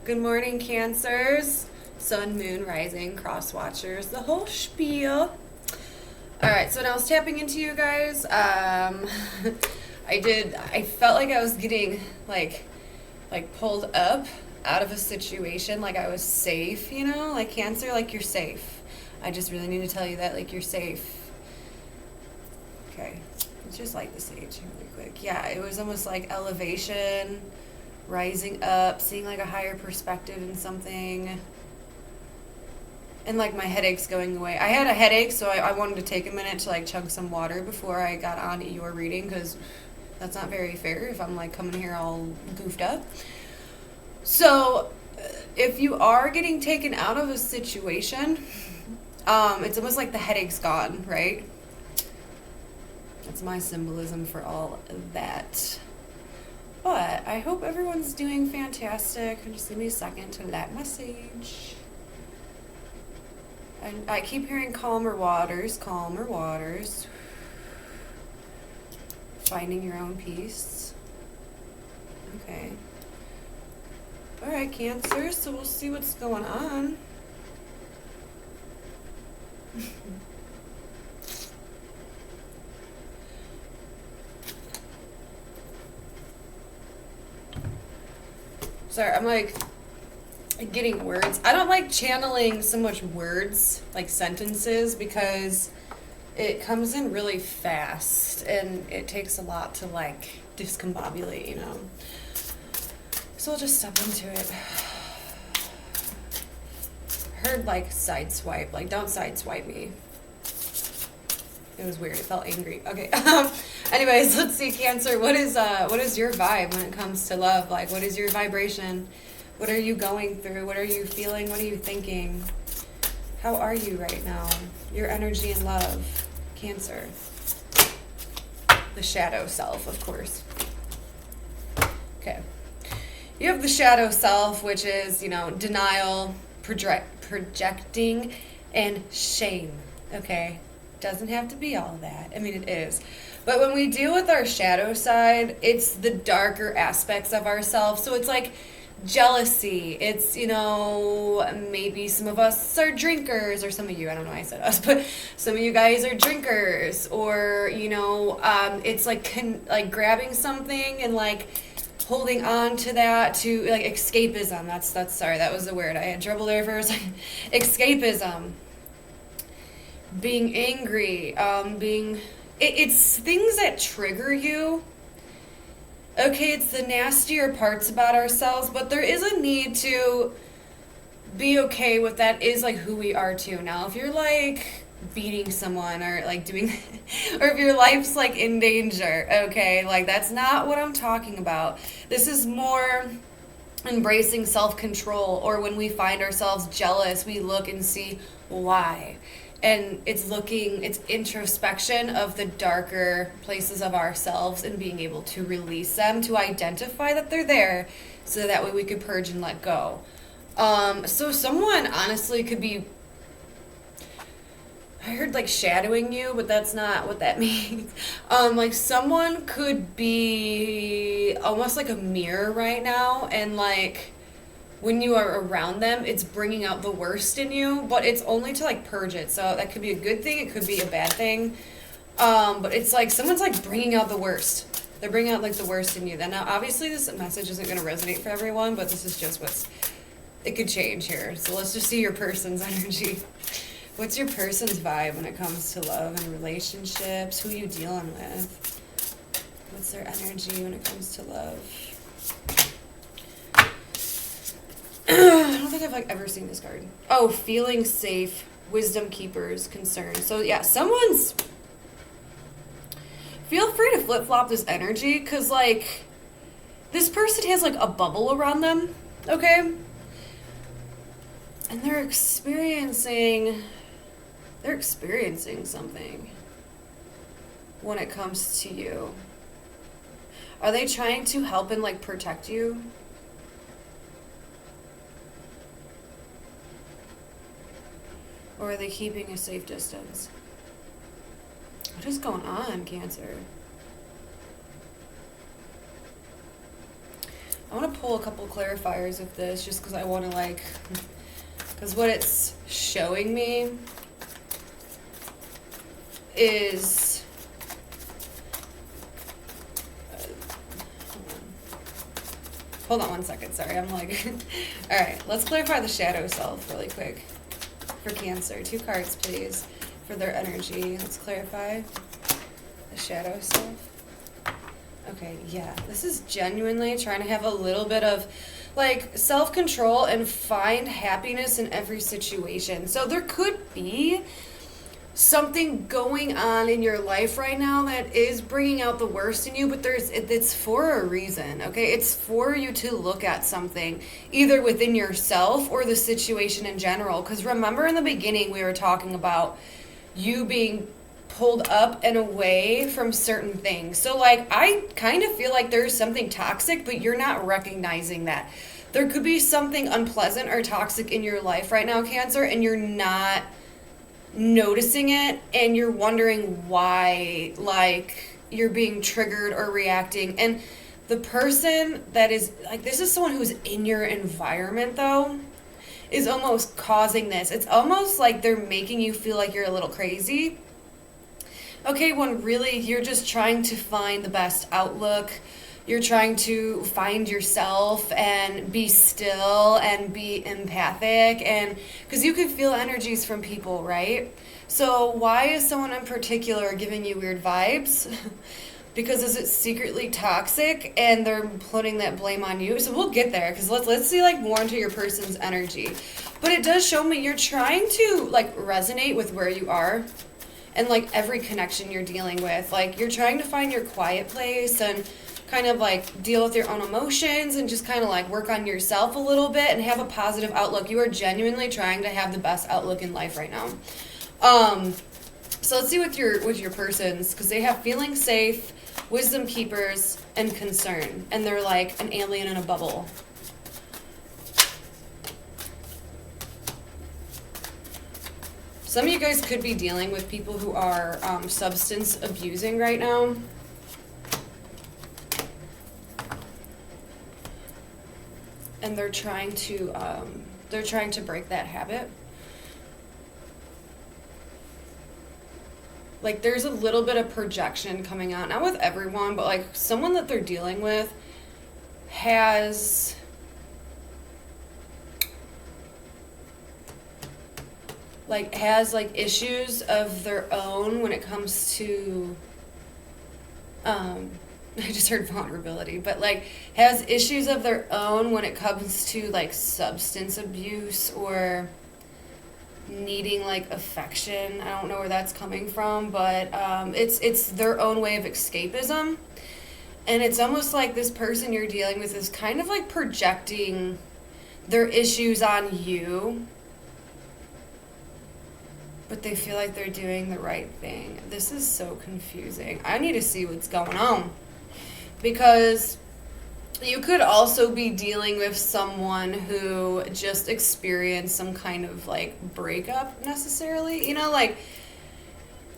Good morning, Cancers. Sun, moon, rising, cross watchers, the whole spiel. All right, so now I was tapping into you guys. I felt like I was getting like pulled up out of a situation, like I was safe, like Cancer, like you're safe. I just really need to tell you that, like you're safe. Okay, let's just light the sage really quick. Yeah, it was almost like elevation, rising up, seeing like a higher perspective in something. And like my headache's going away. I had a headache, so I wanted to take a minute to like chug some water before I got on your reading, because that's not very fair if I'm like coming here all goofed up. So if you are getting taken out of a situation, it's almost like the headache's gone, right? That's my symbolism for all of that. But I hope everyone's doing fantastic. Just give me a second to light my sage. And I keep hearing calmer waters, calmer waters. Finding your own peace. Okay. Alright, Cancer, so we'll see what's going on. Sorry, I'm like getting words. I don't like channeling so much words, like sentences, because it comes in really fast and it takes a lot to like discombobulate, So we'll just step into it. Heard like sideswipe, like don't sideswipe me. It was weird. It felt angry. Okay. Anyways, let's see, Cancer. What is your vibe when it comes to love? Like, what is your vibration? What are you going through? What are you feeling? What are you thinking? How are you right now? Your energy and love, Cancer. The shadow self, of course. Okay. You have the shadow self, which is, denial, projecting, and shame. Okay? Doesn't have to be all of that. I mean, it is. But when we deal with our shadow side, it's the darker aspects of ourselves. So it's like jealousy. It's, maybe some of us are drinkers, or some of you, I don't know why I said us, but some of you guys are drinkers, or, it's like grabbing something and like holding on to that to like escapism. That's sorry, that was the word. I had trouble there for a second. Escapism. Being angry, it's things that trigger you. Okay, it's the nastier parts about ourselves, but there is a need to be okay with that is like who we are too. Now, if you're like beating someone or like doing, or if your life's like in danger, okay, like that's not what I'm talking about. This is more embracing self-control, or when we find ourselves jealous, we look and see why. And it's introspection of the darker places of ourselves and being able to release them, to identify that they're there, so that way we could purge and let go. So someone honestly could be, I heard like shadowing you, but that's not what that means. Like someone could be almost like a mirror right now, and like when you are around them, it's bringing out the worst in you, but it's only to like purge it. So that could be a good thing, it could be a bad thing. But it's like someone's like bringing out the worst. They're bringing out like the worst in you. Then now, obviously, this message isn't going to resonate for everyone, but this is just it could change here. So let's just see your person's energy. What's your person's vibe when it comes to love and relationships? Who are you dealing with? What's their energy when it comes to love? I don't think I've like ever seen this card. Oh, feeling safe, wisdom keepers, concern. So yeah, someone's. Feel free to flip flop this energy, because like this person has like a bubble around them, okay? And they're experiencing something when it comes to you. Are they trying to help and like protect you? Or are they keeping a safe distance? What is going on, Cancer? I want to pull a couple clarifiers of this just because I want to like, because what it's showing me is, hold on 1 second, sorry, I'm like, all right, let's clarify the shadow self really quick for Cancer. 2 cards, please, for their energy. Let's clarify the shadow self. Okay, yeah, this is genuinely trying to have a little bit of like self-control and find happiness in every situation. So there could be something going on in your life right now that is bringing out the worst in you, but it's for a reason, okay? It's for you to look at something either within yourself or the situation in general. Because remember in the beginning we were talking about you being pulled up and away from certain things. So like I kind of feel like there's something toxic, but you're not recognizing that. There could be something unpleasant or toxic in your life right now, Cancer, and you're not noticing it, and you're wondering why like you're being triggered or reacting. And the person that is like, this is someone who's in your environment though, is almost causing this. It's almost like they're making you feel like you're a little crazy. Okay, when really you're just trying to find the best outlook. You're trying to find yourself and be still and be empathic, and because you can feel energies from people, right? So why is someone in particular giving you weird vibes? Because is it secretly toxic and they're putting that blame on you? So we'll get there, because let's see like more into your person's energy. But it does show me you're trying to like resonate with where you are and like every connection you're dealing with. Like you're trying to find your quiet place and kind of like deal with your own emotions and just kind of like work on yourself a little bit and have a positive outlook. You are genuinely trying to have the best outlook in life right now. So let's see with your persons, because they have feeling safe, wisdom keepers, and concern, and they're like an alien in a bubble. Some of you guys could be dealing with people who are substance abusing right now. And they're trying to break that habit. Like there's a little bit of projection coming out, not with everyone, but like someone that they're dealing with has issues of their own when it comes to I just heard vulnerability, but like has issues of their own when it comes to like substance abuse or needing like affection. I don't know where that's coming from, but it's their own way of escapism. And it's almost like this person you're dealing with is kind of like projecting their issues on you, but they feel like they're doing the right thing. This is so confusing. I need to see what's going on. Because you could also be dealing with someone who just experienced some kind of like breakup necessarily, you know, like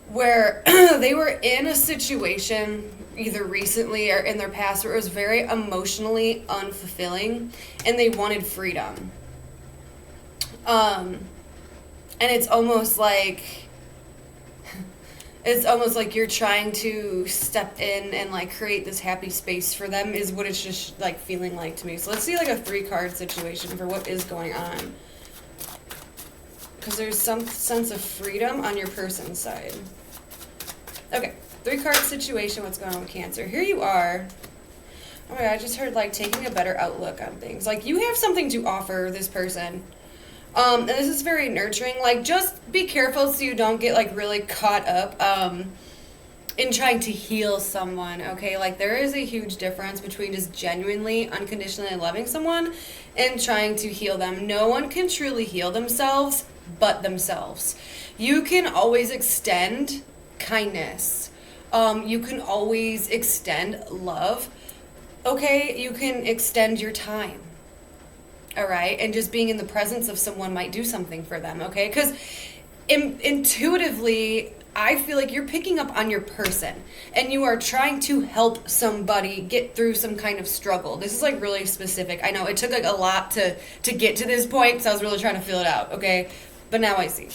where they were in a situation either recently or in their past where it was very emotionally unfulfilling and they wanted freedom. And it's almost like you're trying to step in and like create this happy space for them is what it's just like feeling like to me. So let's see like a 3-card situation for what is going on. Because there's some sense of freedom on your person's side. Okay, 3-card situation, what's going on with Cancer? Here you are. Oh my God, I just heard like taking a better outlook on things. Like you have something to offer this person. And this is very nurturing. Like, just be careful so you don't get, like, really caught up in trying to heal someone, okay? Like, there is a huge difference between just genuinely, unconditionally loving someone and trying to heal them. No one can truly heal themselves but themselves. You can always extend kindness. You can always extend love, okay? You can extend your time. All right, and just being in the presence of someone might do something for them, okay? Because intuitively, I feel like you're picking up on your person and you are trying to help somebody get through some kind of struggle. This is like really specific. I know it took like a lot to get to this point because I was really trying to feel it out, okay? But now I see.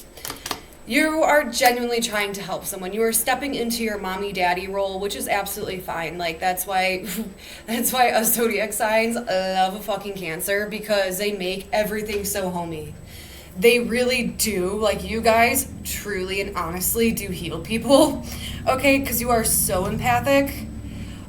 You are genuinely trying to help someone. You are stepping into your mommy daddy role, which is absolutely fine. Like that's why us zodiac signs love a fucking Cancer, because they make everything so homey. They really do. Like, you guys truly and honestly do heal people, okay? Because you are so empathic.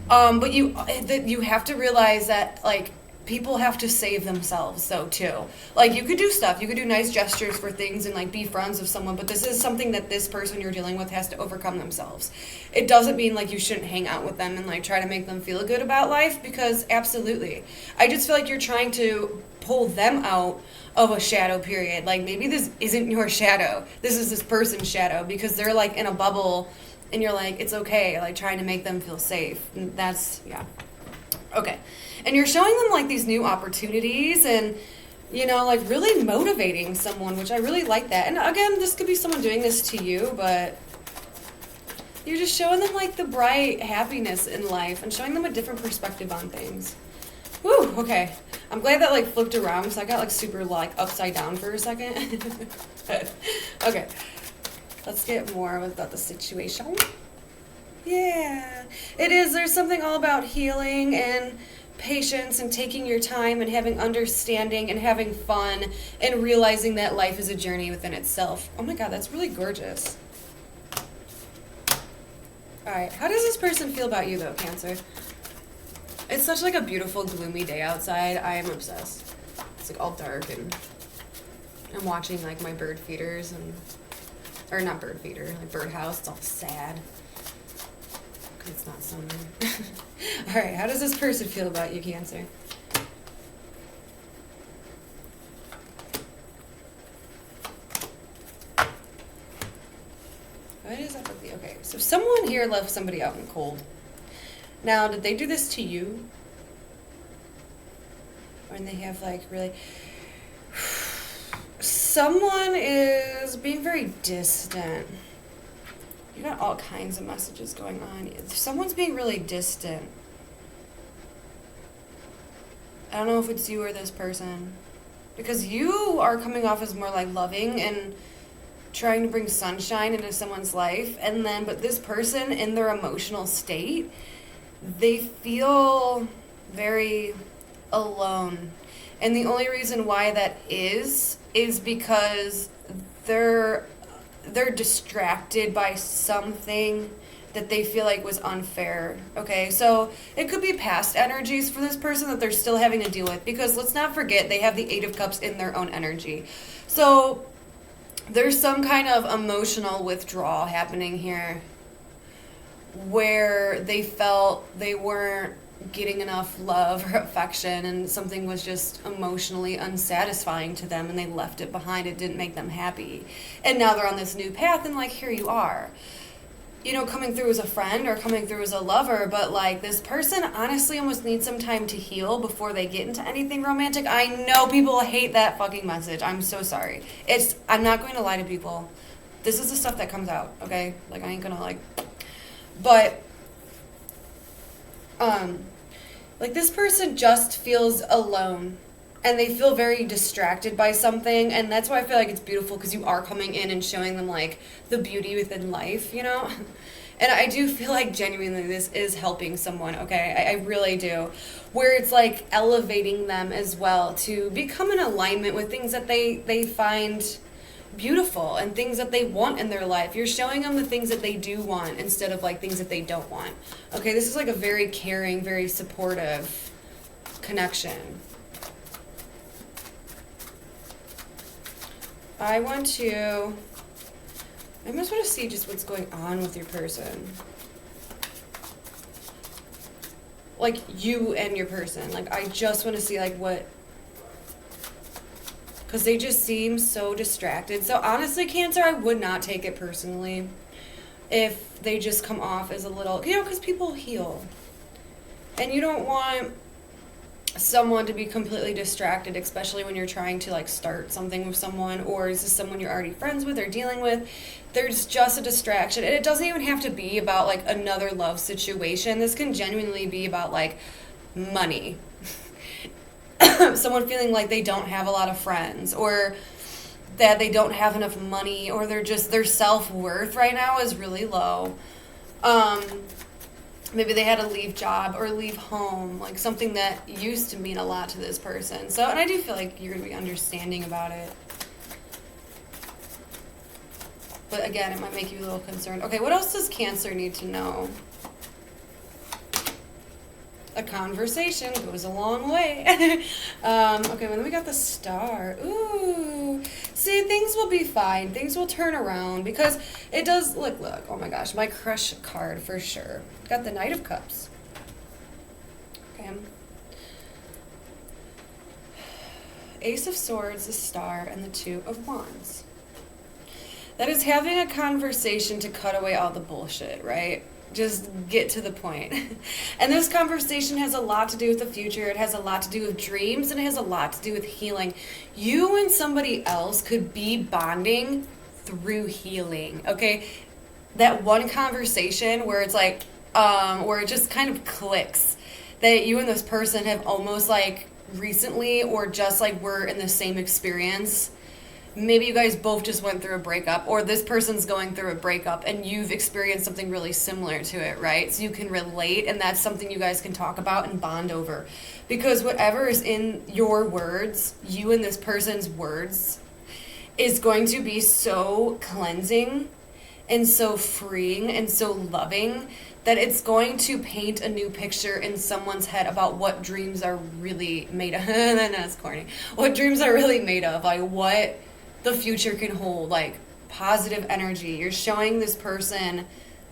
But you have to realize that, like, people have to save themselves, though, too. Like, you could do stuff. You could do nice gestures for things and, like, be friends with someone, but this is something that this person you're dealing with has to overcome themselves. It doesn't mean, like, you shouldn't hang out with them and, like, try to make them feel good about life, because absolutely. I just feel like you're trying to pull them out of a shadow period. Like, maybe this isn't your shadow. This is this person's shadow, because they're, like, in a bubble, and you're like, it's okay, like, trying to make them feel safe. And that's, yeah. Okay. And you're showing them, like, these new opportunities and, you know, like, really motivating someone, which I really like that. And, again, this could be someone doing this to you, but you're just showing them, like, the bright happiness in life and showing them a different perspective on things. Whew, okay. I'm glad that, like, flipped around, because I got, like, super, like, upside down for a second. Okay. Let's get more about the situation. Yeah. It is. There's something all about healing and patience and taking your time and having understanding and having fun and realizing that life is a journey within itself. Oh my God, that's really gorgeous. All right. How does this person feel about you, though, Cancer? It's such, like, a beautiful, gloomy day outside. I am obsessed. It's, like, all dark, and I'm watching, like, my bird feeders and... Or not bird feeder, like birdhouse. It's all sad. Because it's not summer. All right, how does this person feel about you, Cancer? What is up with you? Okay, so someone here left somebody out in the cold. Now, did they do this to you? When they have, like, really... Someone is being very distant. You got all kinds of messages going on. Someone's being really distant. I don't know if it's you or this person. Because you are coming off as more, like, loving and trying to bring sunshine into someone's life. And then, but this person, in their emotional state, they feel very alone. And the only reason why that is because they're distracted by something that they feel like was unfair, okay? So it could be past energies for this person that they're still having to deal with, because let's not forget they have the Eight of Cups in their own energy. So there's some kind of emotional withdrawal happening here where they felt they weren't getting enough love or affection, and something was just emotionally unsatisfying to them, and they left it behind. It didn't make them happy. And now they're on this new path, and, like, here you are. You know, coming through as a friend or coming through as a lover, but, like, this person honestly almost needs some time to heal before they get into anything romantic. I know people hate that fucking message. I'm so sorry. I'm not going to lie to people. This is the stuff that comes out, okay? Like, I ain't gonna, like... But... like, this person just feels alone, and they feel very distracted by something, and that's why I feel like it's beautiful, because you are coming in and showing them, like, the beauty within life, you know? And I do feel like genuinely this is helping someone, okay? I really do. Where it's, like, elevating them as well to become in alignment with things that they find beautiful and things that they want in their life. You're showing them the things that they do want instead of, like, things that they don't want. Okay, this is, like, a very caring, very supportive connection. I just want to see just what's going on with your person. Like, you and your person. Like, I just want to see, like, what... Because they just seem so distracted. So honestly, Cancer, I would not take it personally if they just come off as a little, you know, because people heal. And you don't want someone to be completely distracted, especially when you're trying to like start something with someone, or is this someone you're already friends with or dealing with? There's just a distraction, and it doesn't even have to be about like another love situation. This can genuinely be about like money. Someone feeling like they don't have a lot of friends, or that they don't have enough money, or they're just, their self-worth right now is really low. Maybe they had to leave job or leave home, like something that used to mean a lot to this person. So, and I do feel like you're going to be understanding about it. But again, it might make you a little concerned. Okay, what else does Cancer need to know? A conversation goes a long way. Okay, well, then we got the Star. Ooh. See, things will be fine. Things will turn around because it does, look, oh my gosh, my crush card for sure. Got the Knight of Cups. Okay. Ace of Swords, the Star, and the Two of Wands. That is having a conversation to cut away all the bullshit, right? Just get to the point. And this conversation has a lot to do with the future. It has a lot to do with dreams, and it has a lot to do with healing. You and somebody else could be bonding through healing, okay? That one conversation where it's like, where it just kind of clicks. That you and this person have almost like recently, or just like were in the same experience. Maybe you guys both just went through a breakup, or this person's going through a breakup and you've experienced something really similar to it, right? So you can relate, and that's something you guys can talk about and bond over. Because whatever is in your words, you and this person's words, is going to be so cleansing and so freeing and so loving that it's going to paint a new picture in someone's head about what dreams are really made of. That's corny. What dreams are really made of, like what the future can hold, like positive energy. You're showing this person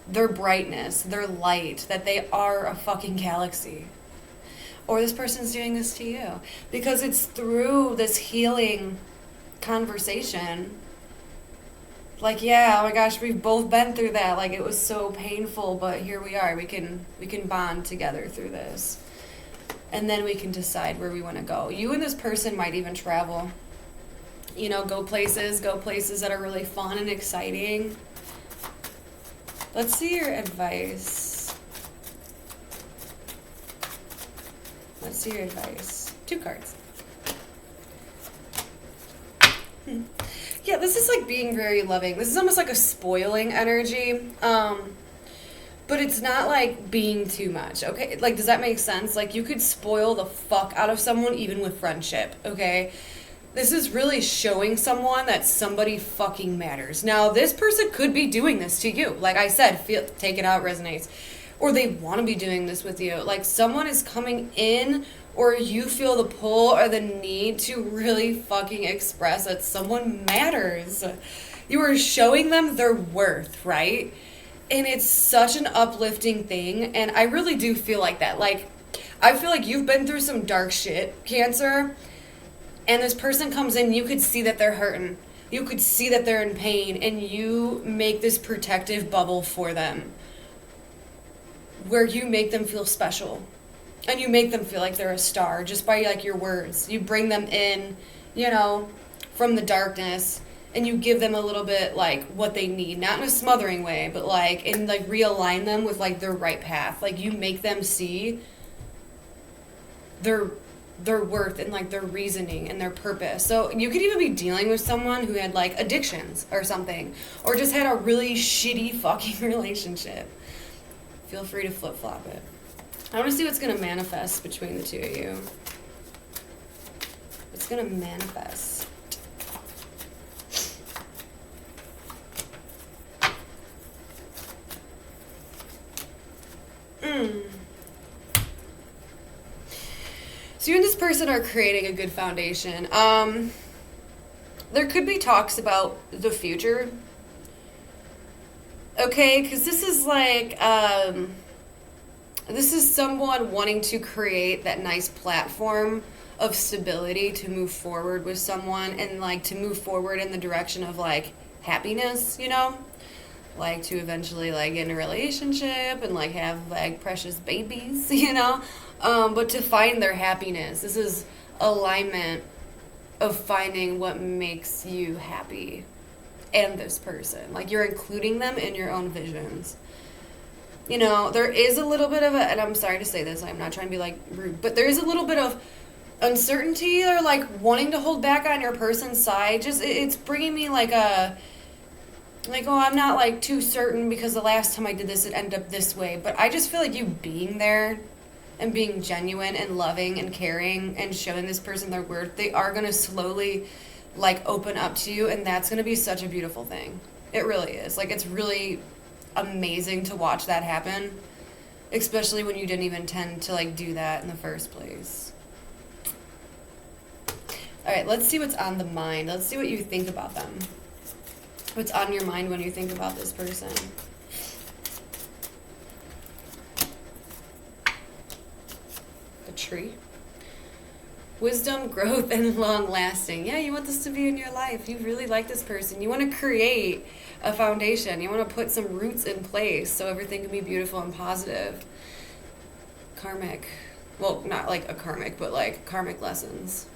their brightness, their light, that they are a fucking galaxy. Or this person's doing this to you. Because it's through this healing conversation. Like, yeah, oh my gosh, we've both been through that. Like, it was so painful, but here we are. We can bond together through this. And then we can decide where we want to go. You and this person might even travel. You know, go places that are really fun and exciting. Let's see your advice. Let's see your advice. 2 cards. Yeah, this is like being very loving. This is almost like a spoiling energy. But it's not like being too much, okay? Like, does that make sense? Like, you could spoil the fuck out of someone even with friendship, okay? This is really showing someone that somebody fucking matters. Now, this person could be doing this to you. Like I said, take it out, resonates. Or they want to be doing this with you. Like, someone is coming in, or you feel the pull or the need to really fucking express that someone matters. You are showing them their worth, right? And it's such an uplifting thing. And I really do feel like that. Like, I feel like you've been through some dark shit, Cancer. And this person comes in, you could see that they're hurting. You could see that they're in pain, and you make this protective bubble for them. Where you make them feel special. And you make them feel like they're a star, just by like your words. You bring them in, you know, from the darkness, and you give them a little bit like what they need. Not in a smothering way, but like, and like realign them with like their right path. Like, you make them see their worth and like their reasoning and their purpose. So you could even be dealing with someone who had like addictions or something, or just had a really shitty fucking relationship. Feel free to flip-flop it. I want to see what's going to manifest between the two of you. What's going to manifest? So you and this person are creating a good foundation. There could be talks about the future. Okay, because this is like, this is someone wanting to create that nice platform of stability to move forward with someone, and like to move forward in the direction of like happiness, you know? Like to eventually like get in a relationship and like have like precious babies, you know? But to find their happiness. This is alignment of finding what makes you happy and this person. Like, you're including them in your own visions. You know, there is a little bit of a, and I'm sorry to say this, I'm not trying to be like rude, but there is a little bit of uncertainty or like wanting to hold back on your person's side. Just, it's bringing me like a, like, oh, I'm not like too certain because the last time I did this, it ended up this way. But I just feel like you being there and being genuine and loving and caring and showing this person their worth, they are going to slowly like open up to you, and that's going to be such a beautiful thing. It really is. Like, it's really amazing to watch that happen, especially when you didn't even intend to like do that in the first place. All right, let's see what's on the mind. Let's see what you think about them. What's on your mind when you think about this person? The tree. Wisdom, growth, and long lasting. Yeah, you want this to be in your life. You really like this person. You want to create a foundation. You want to put some roots in place so everything can be beautiful and positive. Karmic. Well, not like a karmic, but like karmic lessons.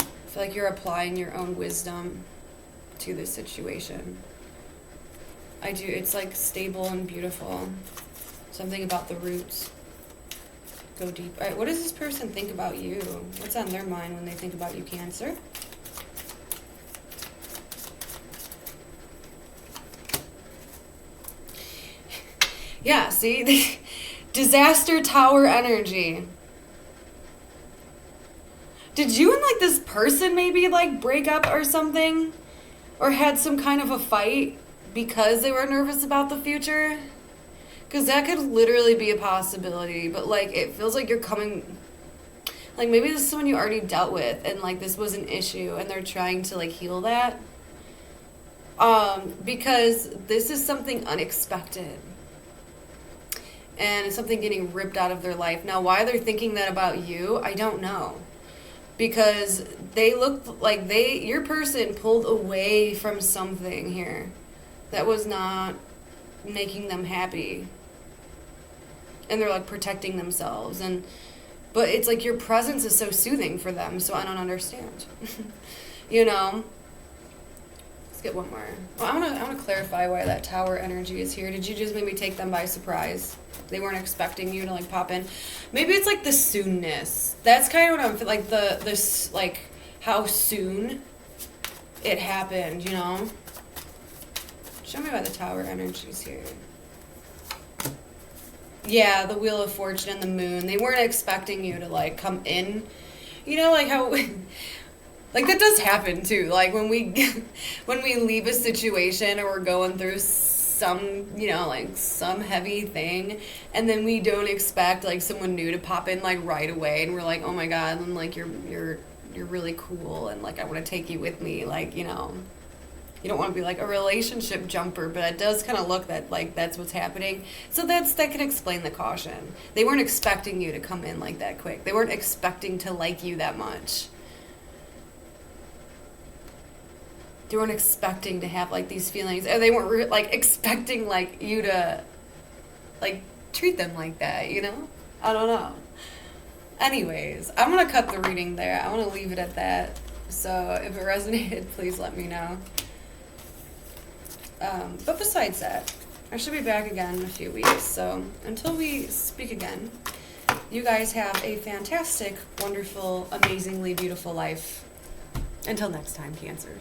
I feel like you're applying your own wisdom to this situation. I do. It's like stable and beautiful. Something about the roots. Go deep. All right, what does this person think about you? What's on their mind when they think about you, Cancer? Yeah, see? Disaster tower energy. Did you and like this person maybe like break up or something? Or had some kind of a fight because they were nervous about the future? Because that could literally be a possibility. But like, it feels like you're coming, like maybe this is someone you already dealt with and like this was an issue and they're trying to like heal that. Because this is something unexpected. And it's something getting ripped out of their life. Now, why they're thinking that about you, I don't know. Because they look like your person pulled away from something here that was not making them happy. And they're like protecting themselves. But it's like your presence is so soothing for them, so I don't understand. You know? Let's get one more. Well, I want to clarify why that tower energy is here. Did you just maybe take them by surprise? They weren't expecting you to like pop in. Maybe it's like the soonness. That's kind of what I'm like this like how soon it happened, you know? Show me why the tower energy is here. Yeah, the Wheel of Fortune and the moon. They weren't expecting you to like come in. You know, like how like that does happen too. Like when we leave a situation or we're going through some, you know, like some heavy thing, and then we don't expect like someone new to pop in like right away, and we're like, oh my god, and like you're really cool, and like I want to take you with me, like, you know, you don't want to be like a relationship jumper, but it does kind of look that like that's what's happening. So that can explain the caution. They weren't expecting you to come in like that quick. They weren't expecting to like you that much. They weren't expecting to have like these feelings, or they weren't like expecting like you to like treat them like that, you know? I don't know. Anyways, I'm gonna cut the reading there. I want to leave it at that. So if it resonated, please let me know. But besides that, I should be back again in a few weeks. So until we speak again, you guys have a fantastic, wonderful, amazingly beautiful life. Until next time, Cancer.